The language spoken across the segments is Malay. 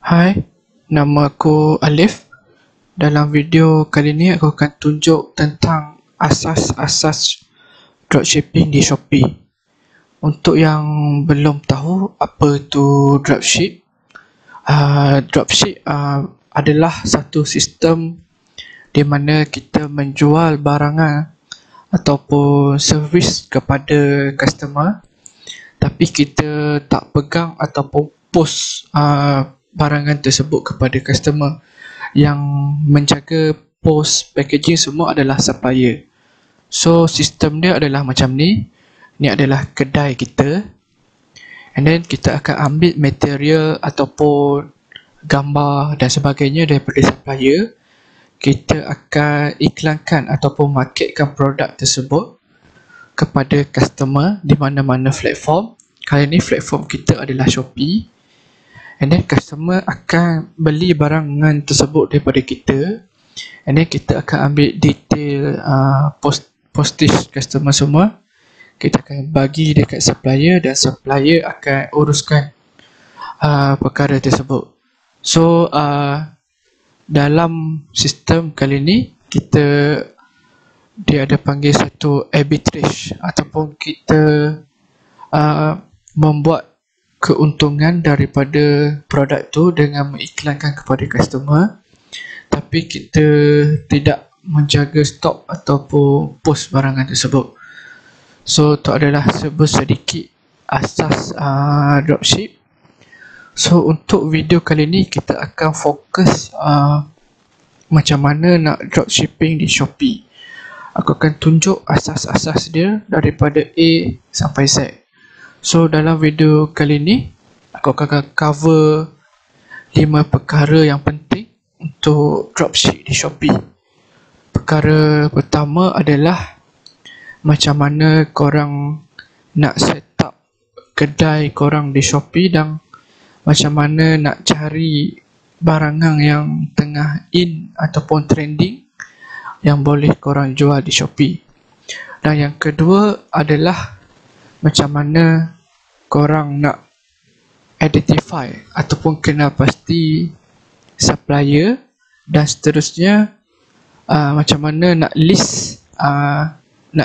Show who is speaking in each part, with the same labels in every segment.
Speaker 1: Hai, nama aku Alif. Dalam video kali ini aku akan tunjuk tentang asas-asas dropshipping di Shopee. Untuk yang belum tahu apa itu dropship adalah satu sistem di mana kita menjual barangan ataupun servis kepada customer, tapi kita tak pegang ataupun post barangan tersebut kepada customer. Yang menjaga post packaging semua adalah supplier. So sistem dia adalah macam ni. Ni adalah kedai kita, and then kita akan ambil material ataupun gambar dan sebagainya daripada supplier. Kita akan iklankan ataupun marketkan produk tersebut kepada customer di mana-mana platform. Kali ni platform kita adalah Shopee. And then customer akan beli barangan tersebut daripada kita, and then kita akan ambil detail postage customer semua. Kita akan bagi dekat supplier dan supplier akan uruskan perkara tersebut. So dalam sistem kali ni dia ada panggil satu arbitrage, ataupun kita membuat keuntungan daripada produk tu dengan mengiklankan kepada customer, tapi kita tidak menjaga stok ataupun post barangan tersebut. So itu adalah sedikit asas dropship. So untuk video kali ni kita akan fokus macam mana nak dropshipping di Shopee. Aku akan tunjuk asas-asas dia daripada A sampai Z. So dalam video kali ni aku akan cover 5 perkara yang penting untuk dropship di Shopee. Perkara pertama adalah macam mana korang nak set up kedai korang di Shopee, dan macam mana nak cari barangan yang tengah in ataupun trending yang boleh korang jual di Shopee. Dan yang kedua adalah macam mana korang nak identify ataupun kenal pasti supplier, dan seterusnya macam mana nak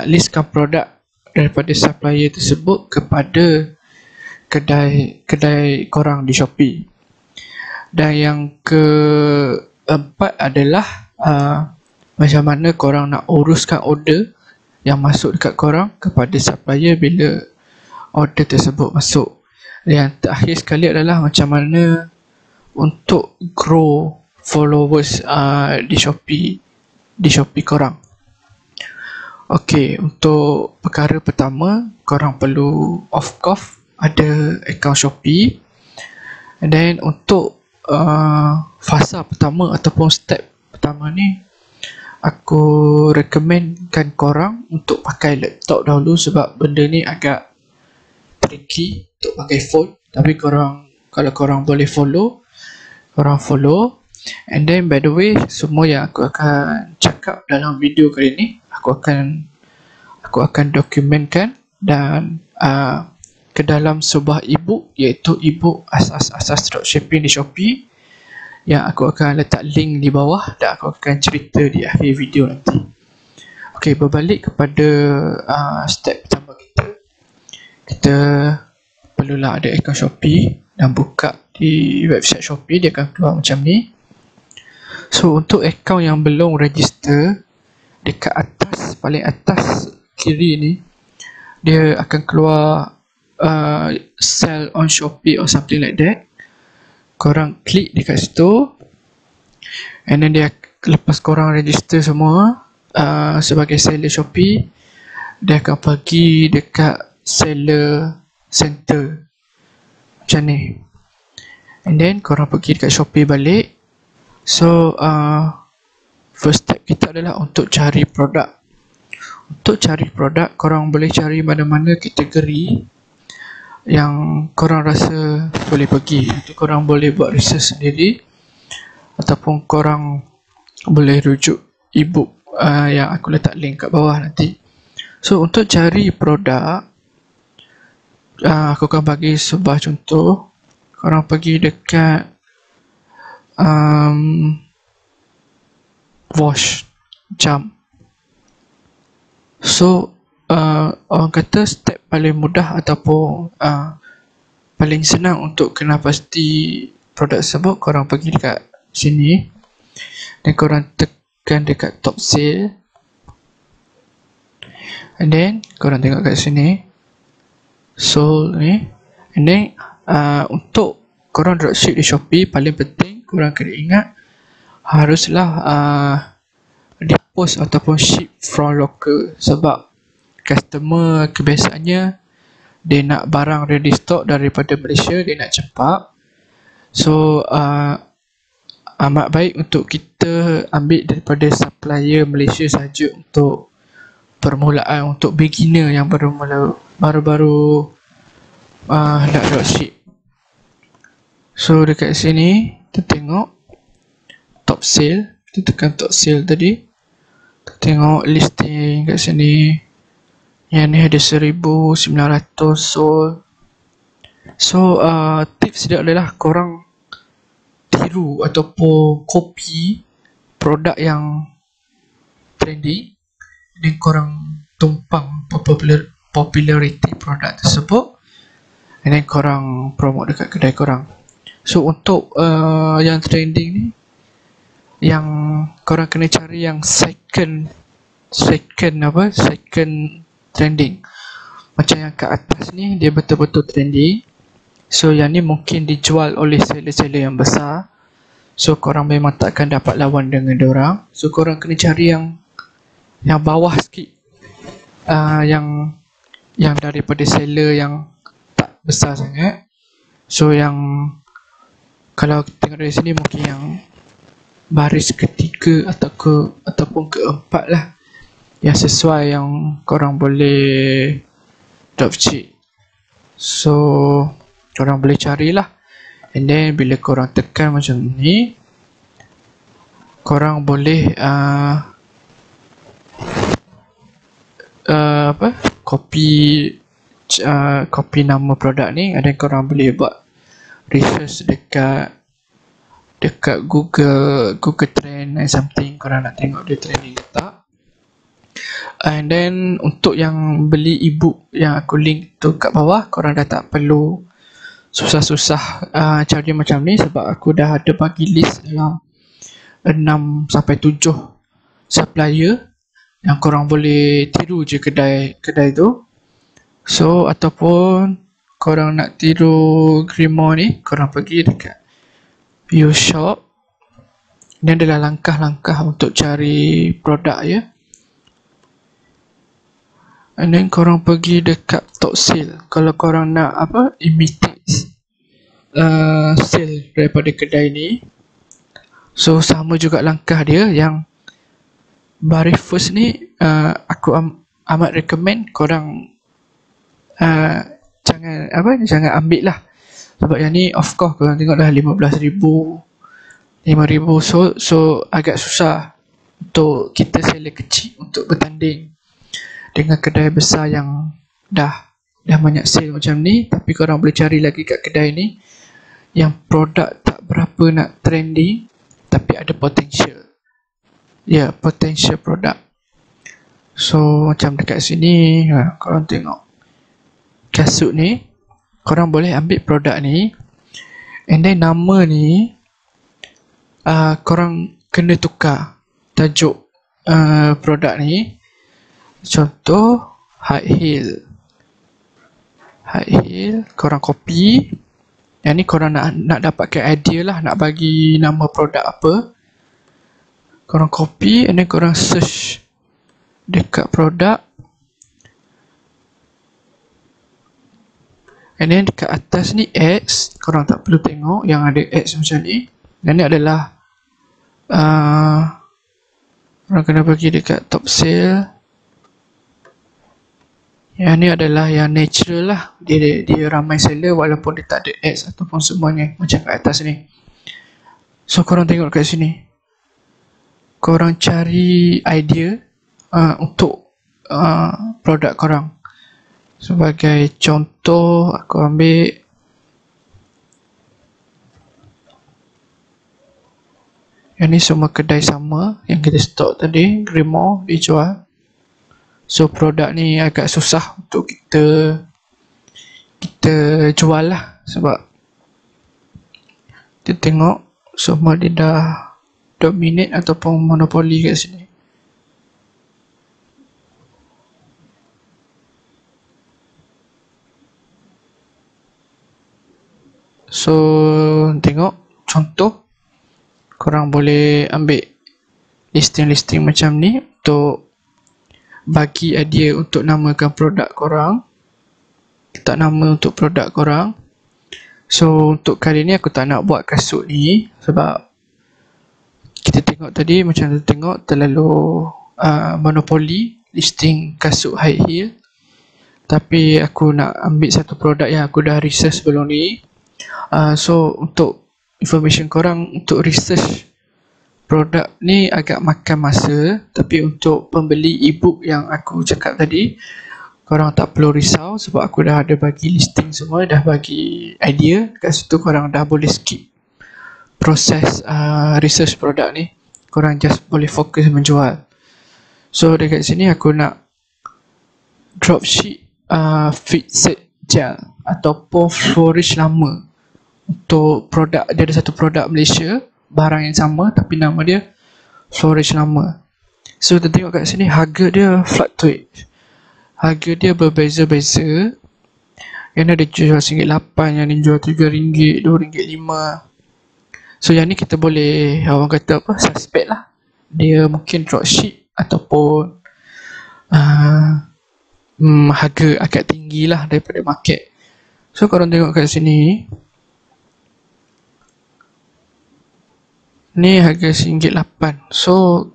Speaker 1: listkan produk daripada supplier tersebut kepada kedai korang di Shopee. Dan yang keempat adalah macam mana korang nak uruskan order yang masuk dekat korang kepada supplier bila order tersebut masuk. Yang terakhir sekali adalah macam mana untuk grow followers di Shopee korang. Okey, untuk perkara pertama, korang perlu of course ada akaun Shopee. And then untuk fasa pertama ataupun step pertama ni, aku recommendkan korang untuk pakai laptop dahulu, sebab benda ni agak tricky untuk pakai phone. Tapi kalau korang boleh follow, korang follow. And then by the way, semua yang aku akan cakap dalam video kali ni aku akan dokumentkan dan ke dalam sebuah ebook, iaitu ebook asas-asas dropshipping di Shopee, yang aku akan letak link di bawah dan aku akan cerita di akhir video nanti. Okey, berbalik kepada step pertama kita perlulah ada akaun Shopee dan buka di website Shopee. Dia akan keluar macam ni. So untuk akaun yang belum register, dekat atas, paling atas kiri ni, dia akan keluar sell on Shopee or something like that. Korang klik dekat situ, and then dia lepas korang register semua sebagai seller Shopee, dia akan pergi dekat seller center macam ni. And then korang pergi dekat Shopee balik. So first step kita adalah untuk cari produk. Untuk cari produk, korang boleh cari mana-mana kategori yang korang rasa boleh pergi. Nanti korang boleh buat research sendiri, ataupun korang boleh rujuk ebook yang aku letak link kat bawah nanti. So untuk cari produk, aku akan bagi sebuah contoh. Korang pergi dekat wash jam. So orang kata step paling mudah ataupun paling senang untuk kena pasti produk tersebut, korang pergi dekat sini dan korang tekan dekat top sale, and then korang tengok kat sini sold ni, and then untuk korang dropship di Shopee, paling penting korang kena ingat haruslah di post ataupun ship from local, sebab customer kebiasaannya dia nak barang ready stock daripada Malaysia, dia nak cepat. So amat baik untuk kita ambil daripada supplier Malaysia saja untuk permulaan, untuk beginner yang baru-baru nak dropship. So dekat sini kita tengok top sale, kita tekan top sale tadi, kita tengok listing kat sini. Yang ni ada 1900 sold. So tips dia adalah korang tiru ataupun copy produk yang trendy dan korang tumpang popularity produk tersebut, and then korang promote dekat kedai korang. So untuk yang trending ni, yang korang kena cari yang second trending. Macam yang kat atas ni dia betul-betul trending. So yang ni mungkin dijual oleh seller-seller yang besar. So korang memang takkan dapat lawan dengan diorang. So korang kena cari yang bawah sikit, yang daripada seller yang tak besar sangat. So yang kalau tengok dari sini mungkin yang baris ketiga ataupun keempat lah, yang sesuai yang korang boleh dropship. So korang boleh carilah, and then bila korang tekan macam ni, korang boleh copy nama produk ni, dan korang boleh buat research dekat Google Trend and something, korang nak tengok dia trending ke tak. And then untuk yang beli ebook yang aku link tu kat bawah, korang dah tak perlu susah-susah cari macam ni, sebab aku dah ada bagi list dalam 6 sampai 7 supplier yang korang boleh tiru je kedai tu. So ataupun korang nak tiru Grimo ni, korang pergi dekat view shop, ni adalah langkah-langkah untuk cari produk ya. And then korang pergi dekat top sale. Kalau korang nak imitate sale daripada kedai ni, so sama juga langkah dia. Yang baris first ni aku amat recommend korang jangan ambil lah, sebab yang ni of course korang tengok dah 15,000, 5,000, so agak susah untuk kita seller kecil untuk bertanding dengan kedai besar yang dah banyak sale macam ni. Tapi korang boleh cari lagi kat kedai ni yang produk tak berapa nak trending tapi ada potential. Ya, potential produk. So macam dekat sini, korang tengok kasut ni, korang boleh ambil produk ni, and then nama ni korang kena tukar tajuk produk ni. Contoh high heel, korang copy. Yang ni korang nak dapatkan idea lah, nak bagi nama produk apa, korang copy, and then korang search dekat produk, and then dekat atas ni ads, korang tak perlu tengok yang ada ads macam ni. Dan ni adalah korang kena pergi dekat top sale. Yang ni adalah yang natural lah, dia ramai seller walaupun dia tak ada ads ataupun semuanya macam kat atas ni. So korang tengok kat sini, korang cari idea untuk produk korang. Sebagai contoh aku ambil Yang ni semua kedai sama yang kita stok tadi, Grimo dijual. So produk ni agak susah untuk kita jual lah, sebab kita tengok semua dia dah dominate ataupun monopoli kat sini. So tengok contoh, korang boleh ambil listing-listing macam ni untuk bagi idea untuk namakan produk korang, letak nama untuk produk korang. So untuk kali ni aku tak nak buat kasut ni sebab kita tengok tadi macam tu, tengok terlalu monopoli listing kasut high heel. Tapi aku nak ambil satu produk yang aku dah research sebelum ni. So untuk information korang, untuk research produk ni agak makan masa, tapi untuk pembeli ebook yang aku cakap tadi, korang tak perlu risau sebab aku dah ada bagi listing semua, dah bagi idea kat situ. Korang dah boleh skip proses research produk ni, korang just boleh fokus menjual. So dekat sini aku nak dropship fixed gel ataupun flourish lama. Untuk produk, dia ada satu produk Malaysia, barang yang sama tapi nama dia flourish lama. So kita tengok kat sini harga dia fluctuate, harga dia berbeza-beza. Yang ni ada jual RM1.8, yang ni jual RM3, RM2.5. So yang ni kita boleh, orang kata apa, suspect lah, dia mungkin dropship ataupun harga agak tinggi lah daripada market. So korang tengok kat sini, ni harga RM1.8. So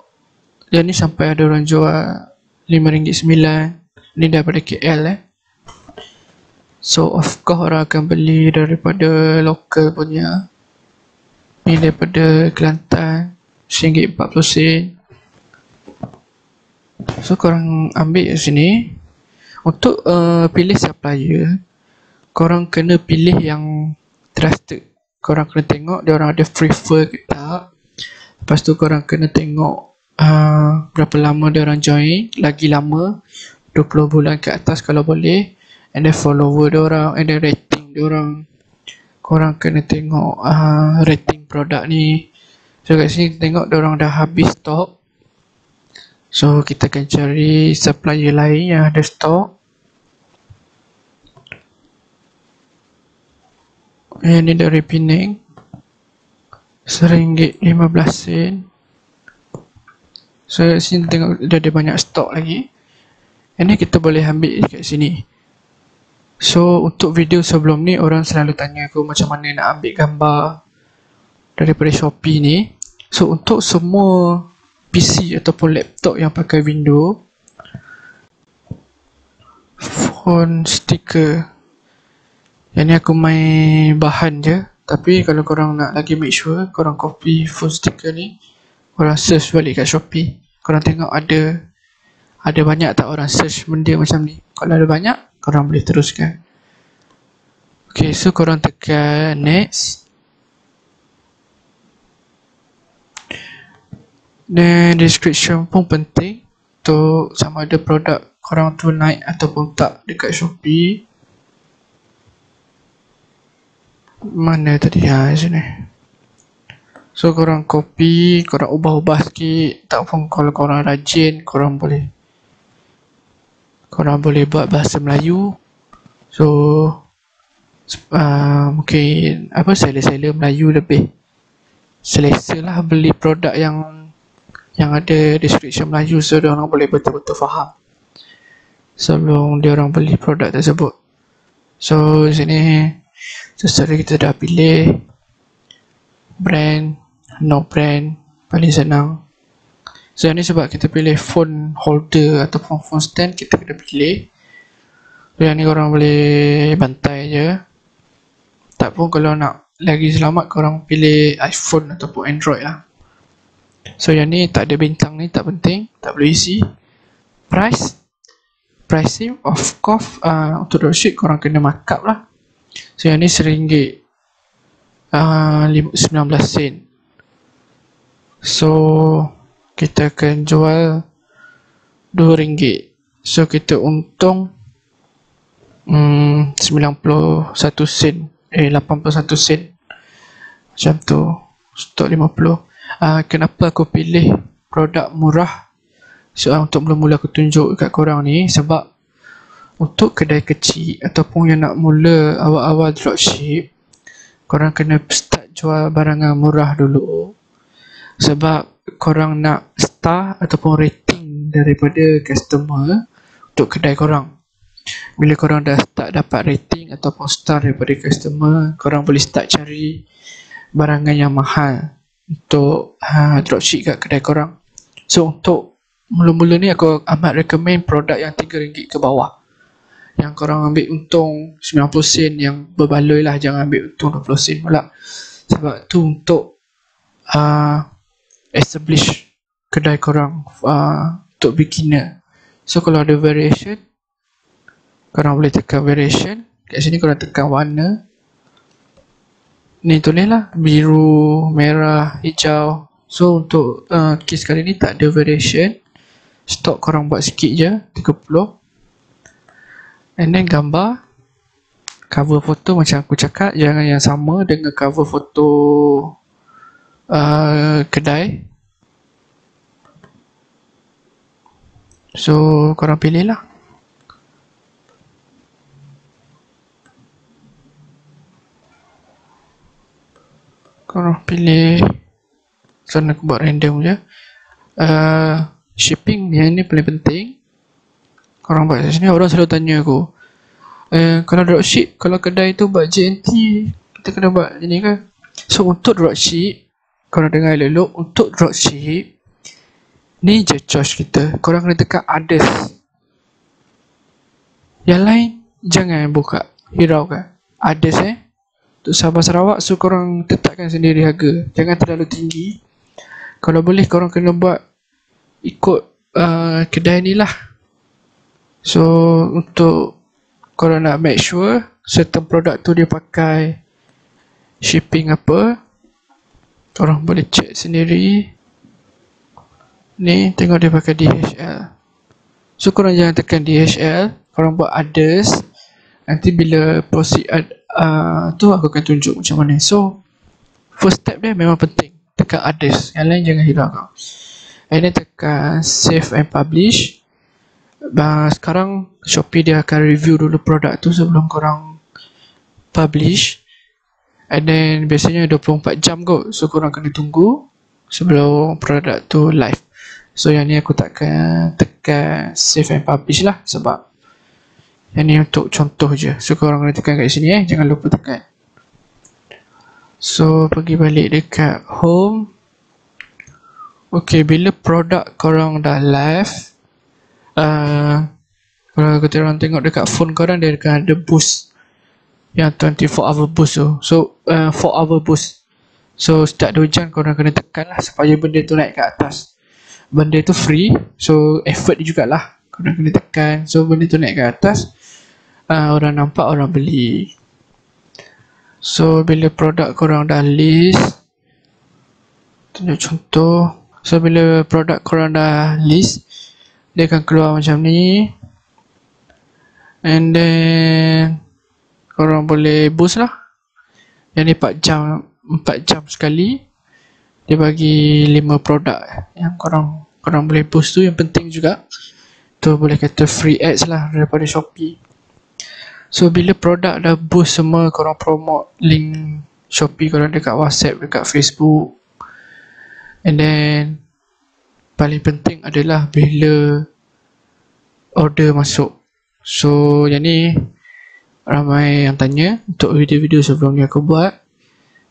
Speaker 1: yang ni sampai ada orang jual RM5.9. Ni daripada KL So of course orang akan beli daripada lokal punya. Ni daripada Kelantan, RM1.40. So korang ambil kat sini. Untuk pilih supplier, korang kena pilih yang trusted. Korang kena tengok dia orang ada prefer ke tak. Lepas tu korang kena tengok berapa lama dia orang join. Lagi lama 20 bulan ke atas kalau boleh. And then follower dia orang, and then rating dia orang. Korang kena tengok rating produk ni. So kat sini tengok dia orang dah habis stok. So kita akan cari supplier lain yang ada stok. Yang ni dari Penang, RM1.15. So sini tengok dia ada banyak stok lagi. Yang ni kita boleh ambil kat sini. So untuk video sebelum ni, orang selalu tanya aku macam mana nak ambil gambar daripada Shopee ni. So untuk semua PC ataupun laptop yang pakai Windows, phone sticker, yang ni aku main bahan je. Tapi kalau korang nak lagi make sure, korang copy phone sticker ni, korang search balik kat Shopee. Korang tengok ada banyak tak orang search benda macam ni. Kalau ada banyak, korang boleh teruskan. Okay, so korang tekan next. Dan description pun penting untuk sama ada produk korang tu naik ataupun tak dekat Shopee. Mana tadi? Sini. So korang copy, korang ubah-ubah sikit. Tak pun kalau korang rajin, korang boleh buat bahasa Melayu. So mungkin seller-seller Melayu lebih selesa lah beli produk yang ada description Melayu. So dia orang boleh betul-betul faham sebelum dia orang beli produk tersebut. So sini sesuatu kita dah pilih brand, no brand, paling senang. So ni sebab kita pilih phone holder ataupun phone stand, kita kena pilih. So yang ni korang boleh bantai je. Tak pun kalau nak lagi selamat, korang pilih iPhone ataupun Android lah. So yang ni tak ada bintang ni, tak penting, tak perlu isi. Pricing of course untuk dropship korang kena markup lah. So yang ni RM1.19. So kita akan jual RM2. So kita untung 91 sen, 81 sen macam tu. Stok 50. Kenapa aku pilih produk murah untuk mula-mula aku tunjuk kat korang ni, sebab untuk kedai kecil ataupun yang nak mula awal-awal dropship, korang kena start jual barangan murah dulu, sebab korang nak star ataupun rating daripada customer untuk kedai korang. Bila korang dah start dapat rating ataupun star daripada customer, korang boleh start cari barangan yang mahal untuk dropship kat kedai korang. So untuk mula-mula ni aku amat recommend produk yang RM3 ke bawah, yang korang ambil untung 90 sen yang berbaloi lah, jangan ambil untung 20 sen pula, sebab tu untuk establish kedai korang untuk beginner. So kalau ada variation, korang boleh tekan variation. Kat sini korang tekan warna, ni tulis lah biru, merah, hijau. So untuk case kali ni tak ada variation, stok korang buat sikit je, 30. And then gambar, cover foto macam aku cakap, jangan yang sama dengan cover foto kedai. So korang pilih lah. Korang pilih. So aku buat random je. Shipping yang ni paling penting. Korang buat kat sini, orang selalu tanya aku, kalau dropship, kalau kedai tu buat JNT, kita kena buat ini kan? So untuk dropship, korang dengar elok-elok, untuk dropship ni je choice kita. Korang kena tekan others. Yang lain jangan buka, hiraukan. Others untuk Sabah Sarawak. So korang tetapkan sendiri harga, jangan terlalu tinggi. Kalau boleh korang kena buat ikut kedai ni lah. So untuk korang nak make sure certain produk tu dia pakai shipping apa, korang boleh check sendiri. Ni tengok dia pakai DHL. So korang jangan tekan DHL, korang buat others. Nanti bila proceed tu aku akan tunjuk macam mana. So first step dia memang penting, tekan others, yang lain jangan hiraukan. And then tekan save and publish. Sekarang Shopee dia akan review dulu produk tu sebelum korang publish. And then biasanya 24 jam kot, so korang kena tunggu sebelum produk tu live. So yang ni aku takkan tekan save and publish lah, sebab yang ni untuk contoh je. So korang kena tekan kat sini jangan lupa tekan. So pergi balik dekat home. Okay, bila produk korang dah live, kalau korang tengok dekat phone korang, dia akan ada boost yang 24 hour boost tu. So 4 hour boost. So setiap 2 jam korang kena tekan lah supaya benda tu naik ke atas. Benda tu free, so effort jugalah, korang kena tekan. So benda tu naik ke atas, orang nampak, orang beli. So bila produk korang dah list, tunjuk contoh. So bila produk korang dah list, dia akan keluar macam ni. And then korang boleh boost lah. Yang ni 4 jam sekali dia bagi 5 produk yang korang boleh boost tu. Yang penting juga tu boleh kata free ads lah daripada Shopee. So bila produk dah boost semua, korang promote link Shopee korang dekat WhatsApp, dekat Facebook. And then paling penting adalah bila order masuk. So yang ni ramai yang tanya untuk video-video sebelum ni aku buat.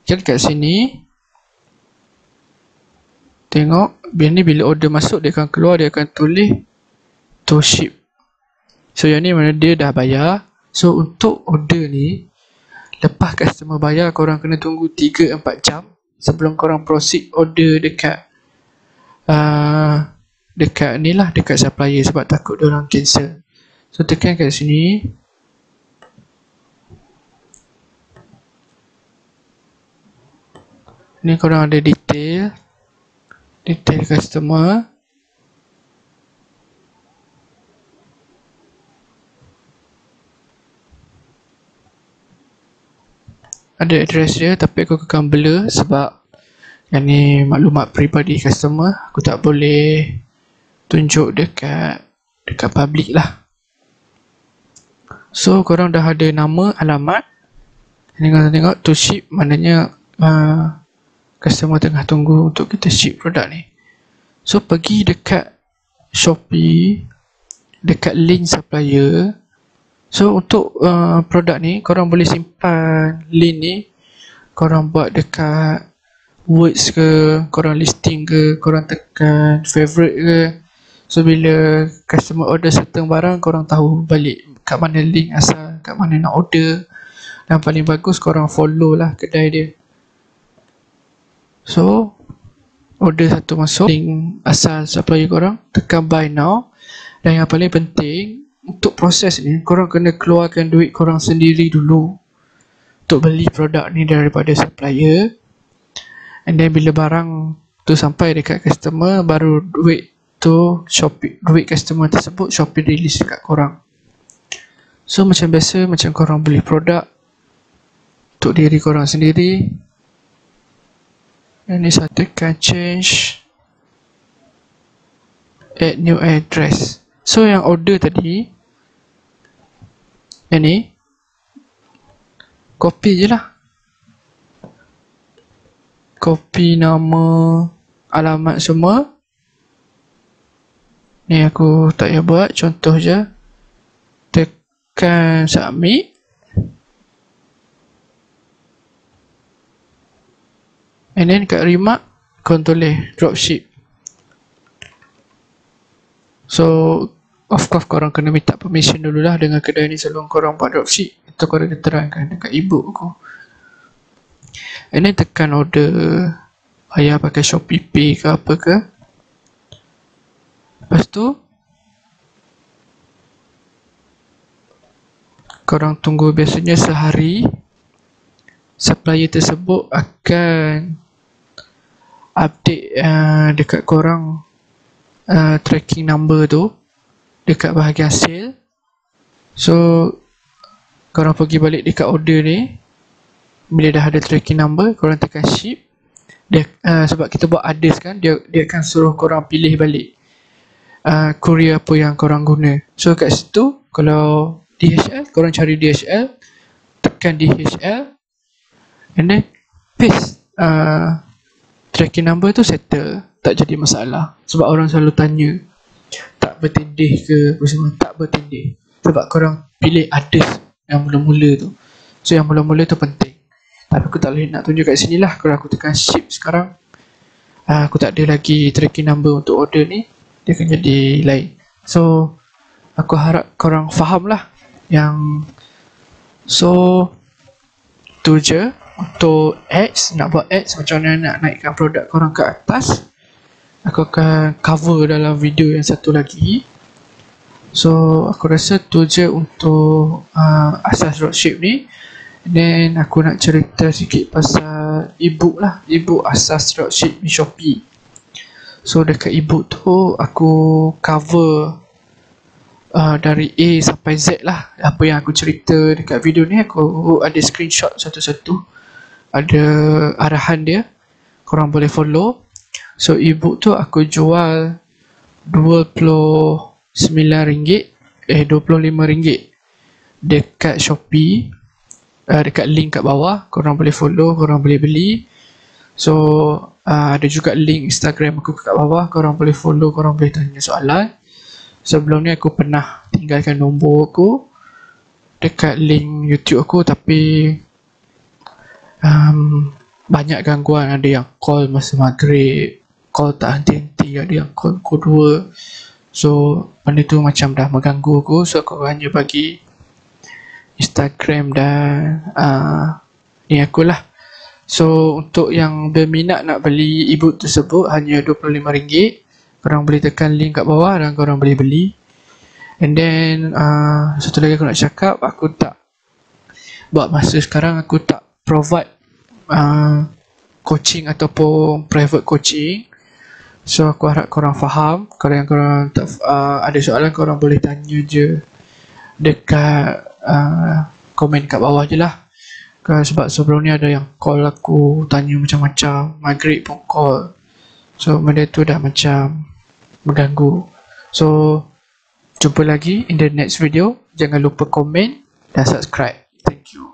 Speaker 1: Jadi kat sini tengok, bila order masuk, dia akan keluar, dia akan tulis to ship. So yang ni mana dia dah bayar. So untuk order ni, lepas customer bayar, korang kena tunggu 3-4 jam sebelum korang proceed order dekat ni lah, dekat supplier, sebab takut diorang cancel. So tekan kat sini. Ni korang ada detail. detail customer, ada address dia, tapi aku akan blur sebab yang ni maklumat peribadi customer, aku tak boleh tunjuk dekat public lah. So korang dah ada nama, alamat. Ni korang tengok to ship, maknanya customer tengah tunggu untuk kita ship produk ni. So pergi dekat Shopee, dekat link supplier. So untuk produk ni korang boleh simpan link ni, korang buat dekat words ke, korang listing ke, korang tekan favorite ke. So bila customer order certain barang, korang tahu balik kat mana link asal, kat mana nak order. Dan paling bagus korang follow lah kedai dia. So order satu masuk, link asal supplier korang, tekan buy now. Dan yang paling penting, untuk proses ni korang kena keluarkan duit korang sendiri dulu untuk beli produk ni daripada supplier. And then bila barang tu sampai dekat customer, baru duit tu Shopee, duit customer tersebut Shopee release dekat korang. So macam biasa, macam korang beli produk untuk diri korang sendiri. Dan ni saya tekan change, add new address. So yang order tadi, yang ni copy je lah, copy nama, alamat semua. Ni aku tak payah buat, contoh je. Tekan submit. And then kat remark, korang tulis dropship. So of course korang kena minta permission dululah dengan kedai ni sebelum korang buat dropship. Itu korang kena terangkan dekat ebook aku. And then tekan order, bayar pakai Shopee Pay ke apa ke. Lepas tu korang tunggu, biasanya sehari supplier tersebut akan update dekat korang tracking number tu dekat bahagian sale. So korang pergi balik dekat order ni, bila dah ada tracking number, korang tekan ship. Dia sebab kita buat others kan, dia akan suruh korang pilih balik courier apa yang korang guna. So kat situ, kalau DHL, korang cari DHL, tekan DHL, and then paste tracking number tu, settle, tak jadi masalah. Sebab orang selalu tanya tak bertindih ke apa semua, tak bertindih sebab korang pilih others yang mula-mula tu. So yang mula-mula tu penting. Tapi aku tak boleh nak tunjuk kat sini lah. Kalau aku tekan ship sekarang, aku tak ada lagi tracking number untuk order ni, dia akan jadi lain. So aku harap korang faham lah yang, so tu je untuk ads. Nak buat ads macam mana nak naikkan produk korang ke atas, aku akan cover dalam video yang satu lagi. So aku rasa tu je untuk asas dropship ni. Then aku nak cerita sikit pasal ebook lah, ebook asas dropship di Shopee. So dekat ebook tu aku cover dari A sampai Z lah. Apa yang aku cerita dekat video ni, aku ada screenshot satu-satu, ada arahan dia, korang boleh follow. So ebook tu aku jual RM25 dekat Shopee, dekat link kat bawah, korang boleh follow, korang boleh beli. So ada juga link Instagram aku kat bawah, korang boleh follow, korang boleh tanya soalan. Sebelum ni aku pernah tinggalkan nombor aku dekat link YouTube aku, tapi banyak gangguan. Ada yang call masa maghrib, call tak henti-henti, ada yang call pukul 2. So benda tu macam dah mengganggu aku. So aku hanya bagi Instagram dan ni aku lah. So untuk yang berminat nak beli ebook tersebut, hanya RM25. Korang boleh tekan link kat bawah dan korang boleh beli. And then satu lagi aku nak cakap, aku tak buat masa sekarang, aku tak provide coaching ataupun private coaching. So aku harap korang faham. Kalau yang korang tak ada soalan, korang boleh tanya je dekat komen kat bawah je lah. Sebab sebelum ni ada yang call aku, tanya macam-macam. Maghrib pun call. So benda tu dah macam mengganggu. So jumpa lagi in the next video. Jangan lupa komen dan subscribe. Thank you.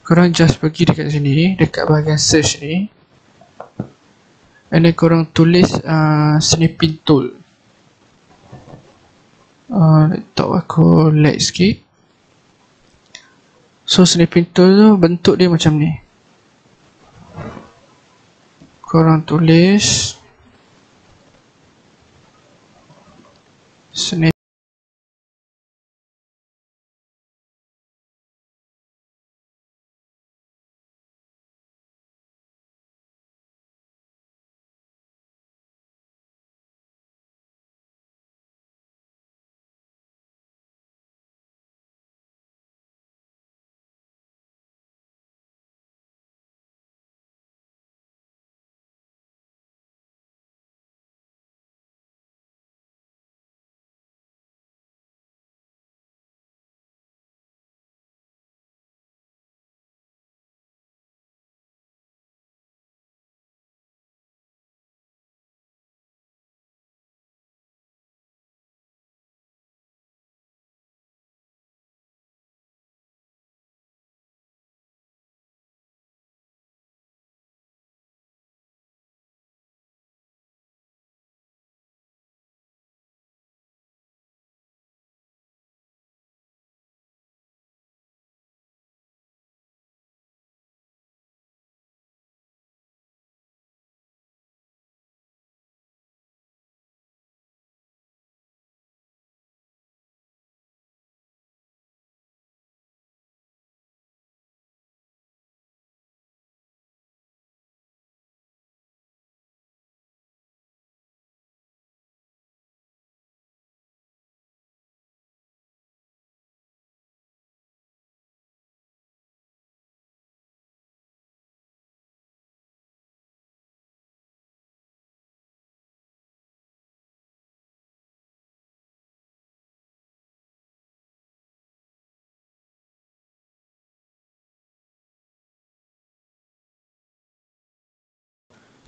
Speaker 1: Korang just pergi dekat sini, dekat bahagian search ni, and then korang tulis snipping tool. Laptop aku lag sikit. So snipping tool tu bentuk dia macam ni. Korang tulis snip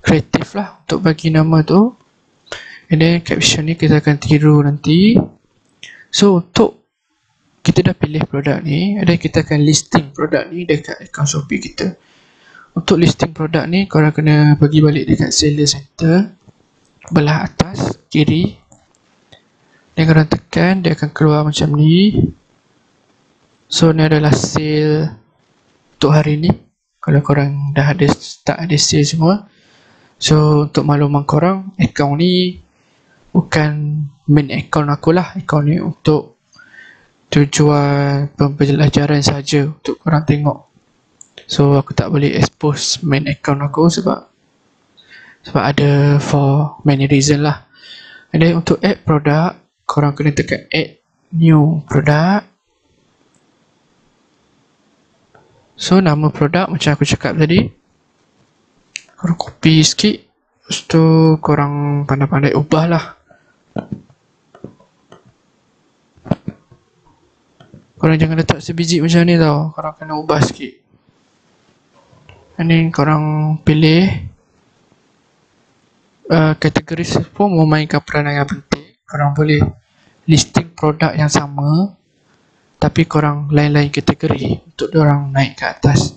Speaker 1: kreatif lah untuk bagi nama tu. And then caption ni kita akan tiru nanti. So untuk kita dah pilih produk ni, dan kita akan listing produk ni dekat akaun Shopee kita. Untuk listing produk ni, korang kena pergi balik dekat seller center belah atas kiri, dan korang tekan, dia akan keluar macam ni. So ni adalah sale untuk hari ni. Kalau korang dah ada start ada sale semua. So untuk makluman korang, akaun ni bukan main akaun aku lah. Akaun ni untuk tujuan pembelajaran saja, untuk korang tengok. So aku tak boleh expose main account aku sebab ada for many reason lah. And then untuk add produk, korang kena tekan add new product. So nama produk macam aku cakap tadi, korang copy sikit, lepas tu korang pandai-pandai ubah lah. Korang jangan letak sebiji macam ni tau, korang kena ubah sikit. And then korang pilih kategori pun memainkan peranan yang penting. Korang boleh listing produk yang sama, tapi korang lain-lain kategori untuk diorang naik ke atas.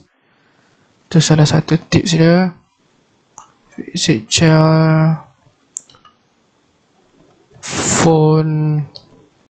Speaker 1: Itu salah satu tips dia. Visit phone